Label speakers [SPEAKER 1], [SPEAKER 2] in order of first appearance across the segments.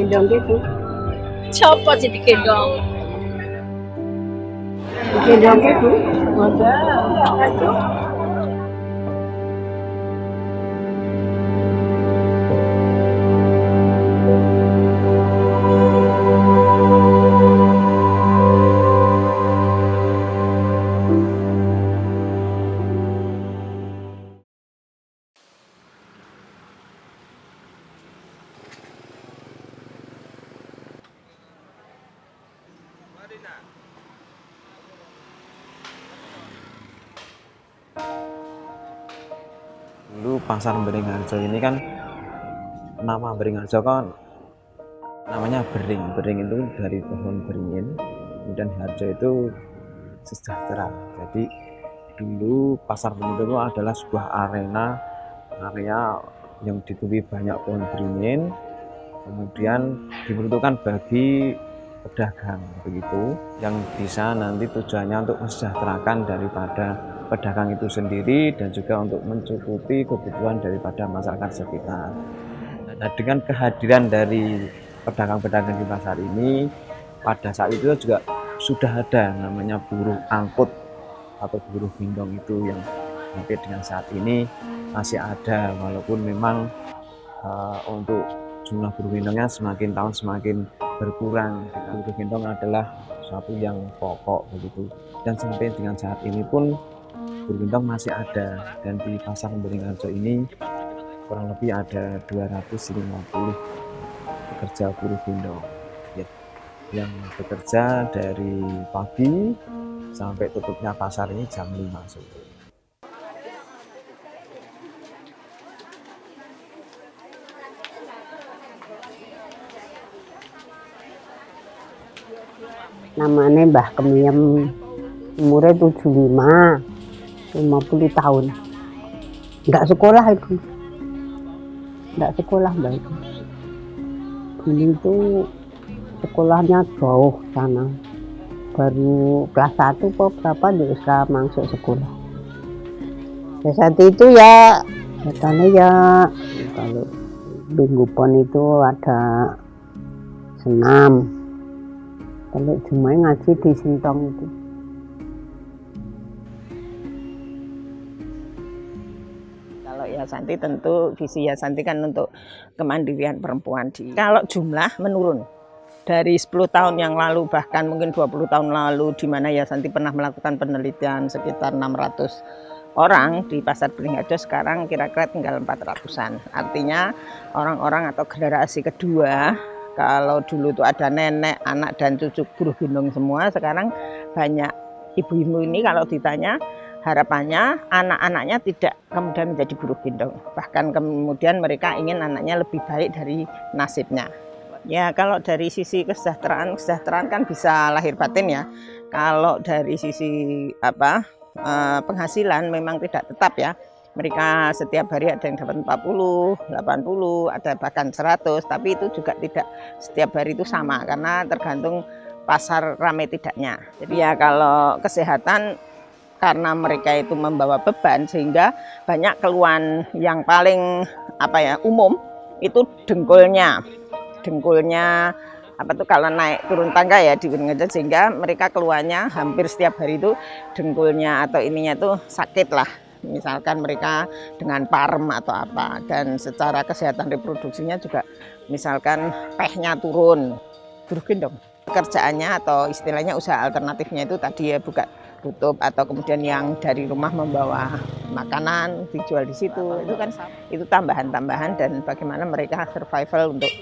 [SPEAKER 1] gendong gitu.
[SPEAKER 2] Coba sih digendong.
[SPEAKER 1] Gendong gitu. Ada.
[SPEAKER 3] Dulu pasar Beringharjo ini kan, nama Beringharjo kan namanya bering. Bering itu dari pohon beringin, kemudian harjo itu sejahtera. Jadi dulu pasar Beringharjo itu adalah sebuah area yang ditumbuhi banyak pohon beringin, kemudian diperuntukkan bagi pedagang begitu, yang bisa nanti tujuannya untuk mensejahterakan daripada pedagang itu sendiri dan juga untuk mencukupi kebutuhan daripada masyarakat sekitar. Nah, dengan kehadiran dari pedagang-pedagang di pasar ini, pada saat itu juga sudah ada namanya buruh angkut atau buruh gendong itu yang sampai dengan saat ini masih ada, walaupun memang untuk jumlah buruh gendongnya semakin tahun semakin berkurang. Buruh gendong adalah suatu yang pokok begitu, dan sampai dengan saat ini pun buruh gendong masih ada, dan di pasar Beringharjo ini kurang lebih ada 250 pekerja buruh gendong ya, yang bekerja dari pagi sampai tutupnya pasar ini jam 5 sore.
[SPEAKER 1] Namanya Mbah Kemiem, umurnya 75, 50 tahun. Enggak sekolah itu. Enggak sekolah Mbak itu. Dulu itu sekolahnya jauh sana. Baru kelas 1 kok berapa dia bisa masuk sekolah. Ya saat itu ya katanya ya kalau minggu pon itu ada senam. Kalau cuma ngaji di Sintong itu.
[SPEAKER 4] Kalau Yayasanti tentu visi Yayasanti kan untuk kemandirian perempuan. Kalau jumlah menurun dari 10 tahun yang lalu, bahkan mungkin 20 tahun lalu, di mana Yayasanti pernah melakukan penelitian sekitar 600 orang di pasar Beringharjo, sekarang kira-kira tinggal 400-an. Artinya orang-orang atau generasi kedua, kalau dulu itu ada nenek, anak dan cucu buruh gendong semua, sekarang banyak ibu-ibu ini kalau ditanya harapannya anak-anaknya tidak kemudian menjadi buruh gendong. Bahkan kemudian mereka ingin anaknya lebih baik dari nasibnya. Ya kalau dari sisi kesejahteraan kan bisa lahir batin ya. Kalau dari sisi penghasilan memang tidak tetap ya. Mereka setiap hari ada yang dapat 40, 80, ada bahkan 100, tapi itu juga tidak setiap hari itu sama karena tergantung pasar ramai tidaknya. Jadi ya kalau kesehatan karena mereka itu membawa beban sehingga banyak keluhan yang paling umum itu dengkulnya kalau naik turun tangga ya di Beringharjo, sehingga mereka keluhannya hampir setiap hari itu dengkulnya atau ininya itu sakit lah. Misalkan mereka dengan parem atau apa, dan secara kesehatan reproduksinya juga misalkan pehnya turun. Buruh gendong pekerjaannya atau istilahnya usaha alternatifnya itu tadi ya buka tutup atau kemudian yang dari rumah membawa makanan dijual di situ, itu kan itu tambahan-tambahan, dan bagaimana mereka survival untuk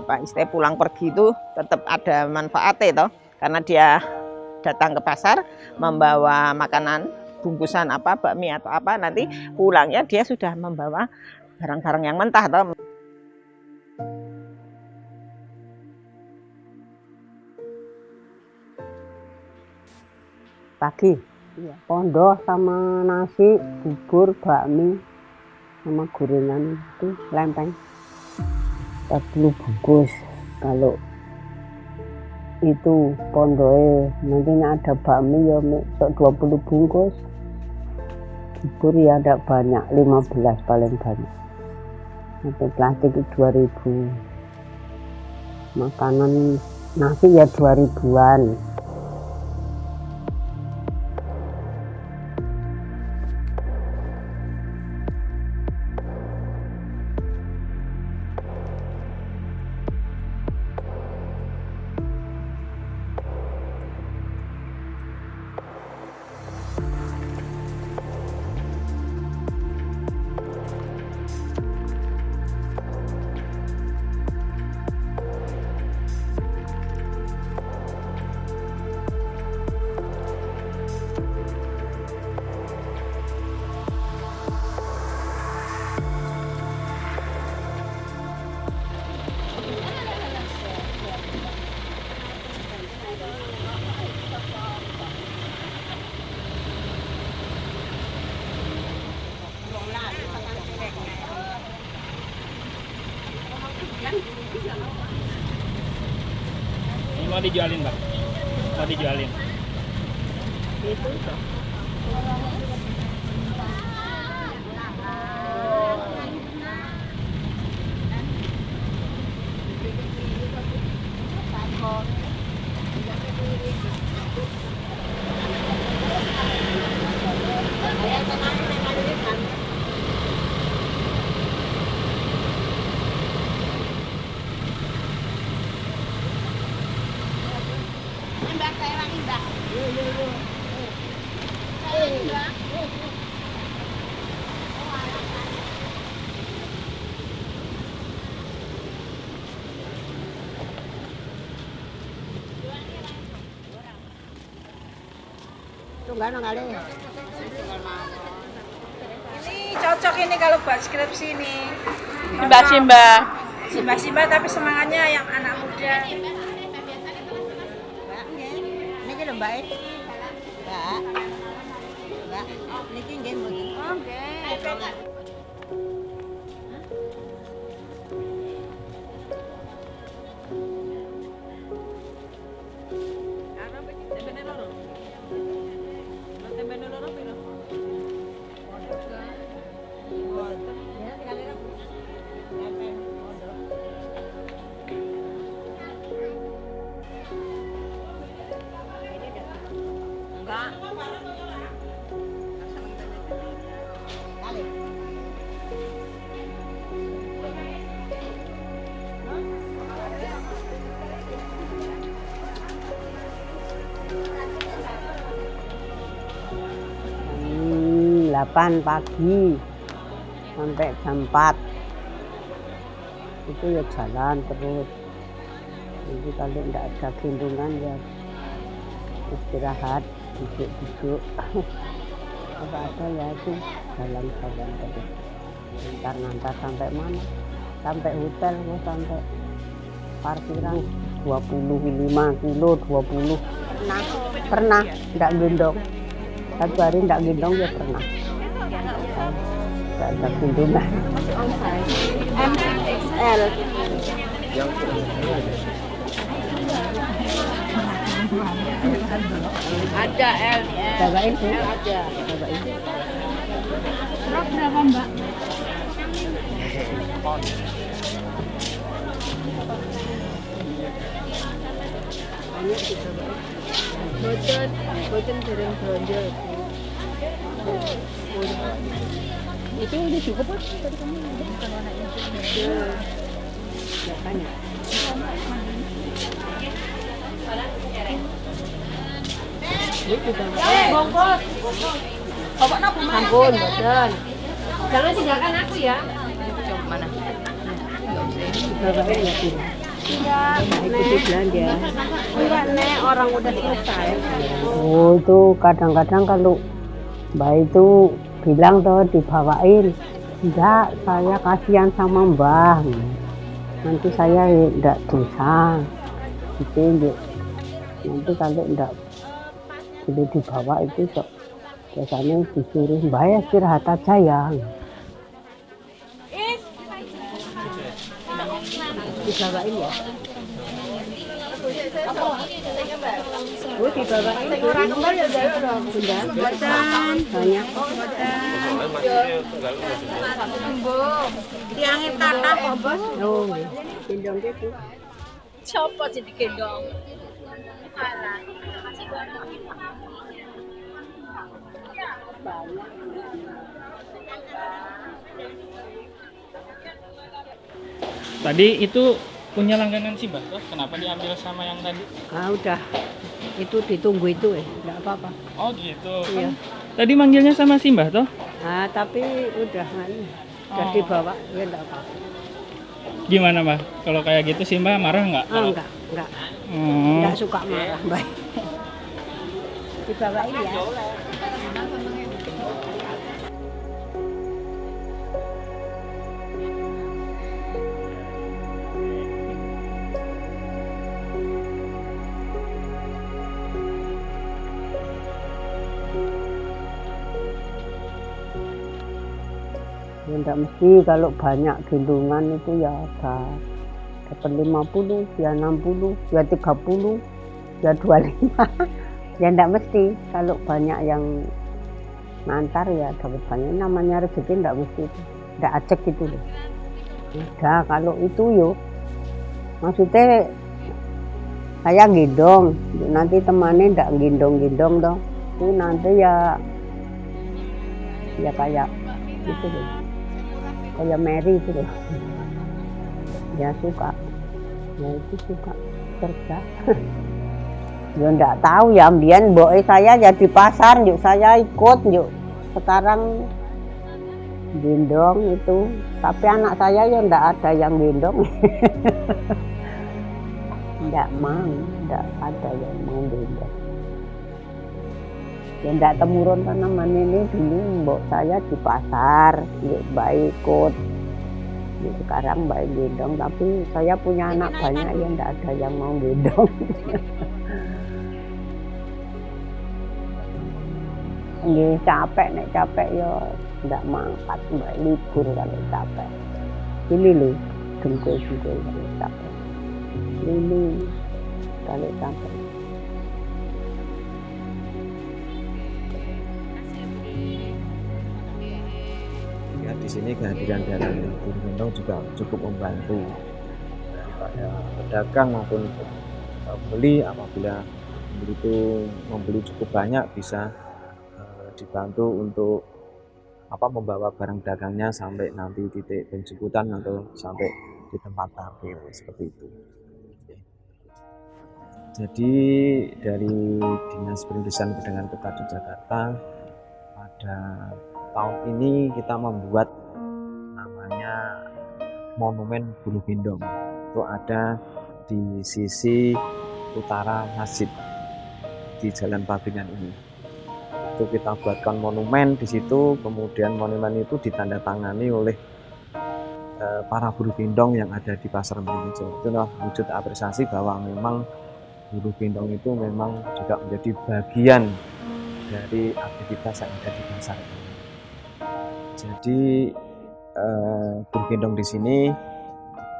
[SPEAKER 4] istilah pulang pergi itu tetap ada manfaatnya toh, karena dia datang ke pasar membawa makanan bungkusan bakmi atau apa, nanti pulangnya dia sudah membawa barang-barang yang mentah toh.
[SPEAKER 1] Pagi ya, pondok sama nasi, bubur, bakmi sama gorengan itu lempeng 40 bungkus. Kalau itu pondoknya nantinya ada bakmi ya 20 bungkus, bubur ya ada banyak 15 paling banyak, sampai plastik itu 2000. Makanan nasi ya 2000-an.
[SPEAKER 5] Ini mau dijualin, Mbak? Mau dijualin?
[SPEAKER 4] Itu.
[SPEAKER 2] Ini cocok ini kalau buat skripsi ini.
[SPEAKER 6] Simba-simba.
[SPEAKER 2] Simba-simba tapi semangatnya yang anak muda.
[SPEAKER 4] Niki lho, Mbak. Mbak, niki nggih mboten. Oh, nggih.
[SPEAKER 1] Jam 8 pagi sampai jam 4 itu ya jalan terus. Jadi kalau tidak ada gendongan ya istirahat, duduk-duduk. Apa ada ya itu jalan-jalan terus. Nantar sampai mana? Sampai hotel, sampai parkiran 25 kilo 20. Pernah tidak gendong. Satu hari tidak gendong ya pernah. Tidak ada gendongan.
[SPEAKER 2] MXL.
[SPEAKER 6] Ada L.
[SPEAKER 1] Bawain tuh.
[SPEAKER 6] Ada.
[SPEAKER 1] Bawain.
[SPEAKER 2] Rok berapa, Mbak?
[SPEAKER 6] Boten dereng bronjol. Itu udah cukup, Pak. Tadi kamu bukan warna itu.
[SPEAKER 1] Ya banyak.
[SPEAKER 6] Bongkos. Pokoknya ampun, boten. Jangan tinggalkan aku ya. Coba mana?
[SPEAKER 1] Bawain ya tuh. Ikuti belanja.
[SPEAKER 2] Enggak, Nek, orang udah selesai.
[SPEAKER 1] Oh itu kadang-kadang kalau Mbak itu bilang tuh dibawain. Enggak, saya kasihan sama Mbah. Nanti saya enggak dosa. Gitu. Nanti kalau enggak boleh dibawa itu sok. Biasanya disuruh Mbak ya istirahat aja ya. Dibawain ya. Oh dibawain itu orang kembali ya dong. Sudah. Banyak.
[SPEAKER 2] Tiangin kata kok, Bos.
[SPEAKER 1] Oh, gendong gitu.
[SPEAKER 6] Siapa sih digendong?
[SPEAKER 5] Tadi itu punya langganan Simbah toh? Kenapa diambil sama yang tadi?
[SPEAKER 1] Ah udah, itu ditunggu itu enggak apa-apa.
[SPEAKER 5] Oh gitu.
[SPEAKER 1] Iya.
[SPEAKER 5] Kan tadi manggilnya sama Simbah toh?
[SPEAKER 1] Ah tapi udah
[SPEAKER 5] Oh.
[SPEAKER 1] dibawa ya enggak apa-apa.
[SPEAKER 5] Gimana Mbak? Kalau kayak gitu Simbah marah nggak?
[SPEAKER 1] Ah enggak.
[SPEAKER 5] Oh.
[SPEAKER 1] Enggak suka marah, baik. Dibawain ya. Ya enggak mesti, kalau banyak gendongan itu ya dapat 50, ya 60, ya 30, ya 25. Ya enggak mesti, kalau banyak yang ngantar ya dapat banyak, namanya rezeki enggak mesti itu. Enggak acek gitu loh. Udah kalau itu yuk, maksudnya saya gendong, nanti temannya enggak gendong-gendong dong. Itu nanti ya kayak gitu loh. Kayak Mary itu loh. Ya suka. Ya itu suka kerja. Ya enggak tahu ya, ambian boe saya ya di pasar, yuk saya ikut yuk. Sekarang gendong itu, tapi anak saya ya enggak ada yang gendong. Enggak ada yang mau gendong. Ya enggak temurun tanaman ini dulu mbok saya di pasar, yuk baik ikut. Ya, sekarang baik gendong, tapi saya punya anak banyak ya enggak ada yang mau gendong. Nggih capek, nek capek ya ndak mangkat, mbak libur kalau capek. Ini lho, dengkul-dengkul kalau capek. Ini kalau capek.
[SPEAKER 3] Ya di sini kehadiran dari guru gendong juga cukup membantu daripada pedagang maupun pembeli. Apabila membeli cukup banyak, bisa dibantu untuk membawa barang dagangnya sampai nanti titik penjemputan atau sampai di tempat parkir seperti itu. Jadi dari Dinas Perindustrian Perdagangan Kota Yogyakarta pada tahun ini kita membuat namanya Monumen Bulu Gendong. Itu ada di sisi utara masjid di Jalan Pabingan ini. Itu kita buatkan monumen di situ, kemudian monumen itu ditandatangani oleh para buruh gendong yang ada di Pasar Beringharjo. Itulah wujud apresiasi bahwa memang buruh gendong itu memang juga menjadi bagian dari aktivitas yang ada di pasar ini. Jadi buruh gendong di sini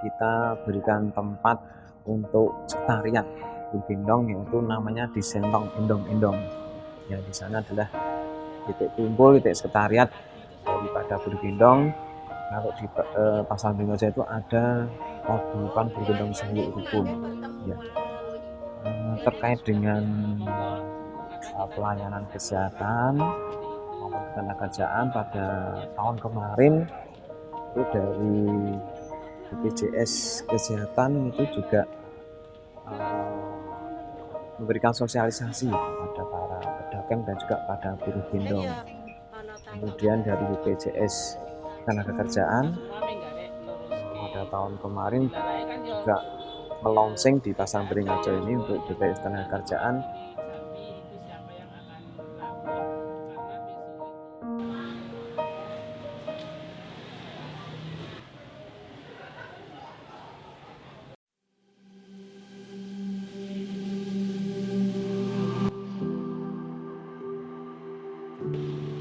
[SPEAKER 3] kita berikan tempat untuk sekretariat buruh gendong, yaitu namanya di Sentong Endong-Endong. Ya, di sana adalah titik kumpul, titik sekretariat daripada buruh gendong. Kalau di Pasar Beringharjo itu ada paguyuban buruh gendong Sewu Rukun. Ya. Terkait dengan pelayanan kesehatan maupun ketenagakerjaan pada tahun kemarin itu dari BPJS Kesehatan itu juga memberikan sosialisasi kepada para pedagang dan juga pada buruh gendong. Kemudian dari BPJS Ketenagakerjaan pada tahun kemarin juga melonsing di Pasar Beringharjo ini untuk BPJS Ketenagakerjaan.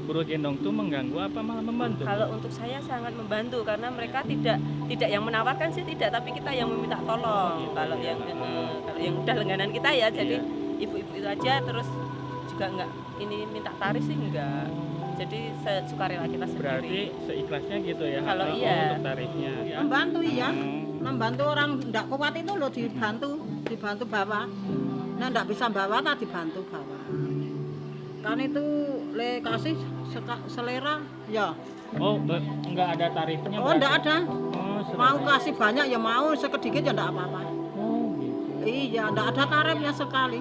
[SPEAKER 5] Buruh gendong itu mengganggu apa malah membantu?
[SPEAKER 6] Kalau untuk saya sangat membantu karena mereka tidak yang menawarkan sih tidak, tapi kita yang meminta tolong. Kalau yang udah langganan kita ya, jadi ibu-ibu itu aja, terus juga enggak ini minta tarif sih enggak. jadi sukarela kita sendiri.
[SPEAKER 5] Berarti seikhlasnya gitu ya.
[SPEAKER 6] Kalau
[SPEAKER 5] Pak,
[SPEAKER 6] iya.
[SPEAKER 5] untuk tarifnya. Ya.
[SPEAKER 7] Membantu iya, membantu orang tidak kuat itu loh dibantu bawa. Nah tidak bisa bawa tak dibantu bawa. Kan itu kasih selera ya.
[SPEAKER 5] Oh, enggak ada tarifnya?
[SPEAKER 7] Oh tidak ada.
[SPEAKER 5] Oh,
[SPEAKER 7] Mau kasih banyak ya mau, sedikit ya tidak apa-apa.
[SPEAKER 5] Oh, gitu.
[SPEAKER 7] Iya, tidak ada tarifnya sekali.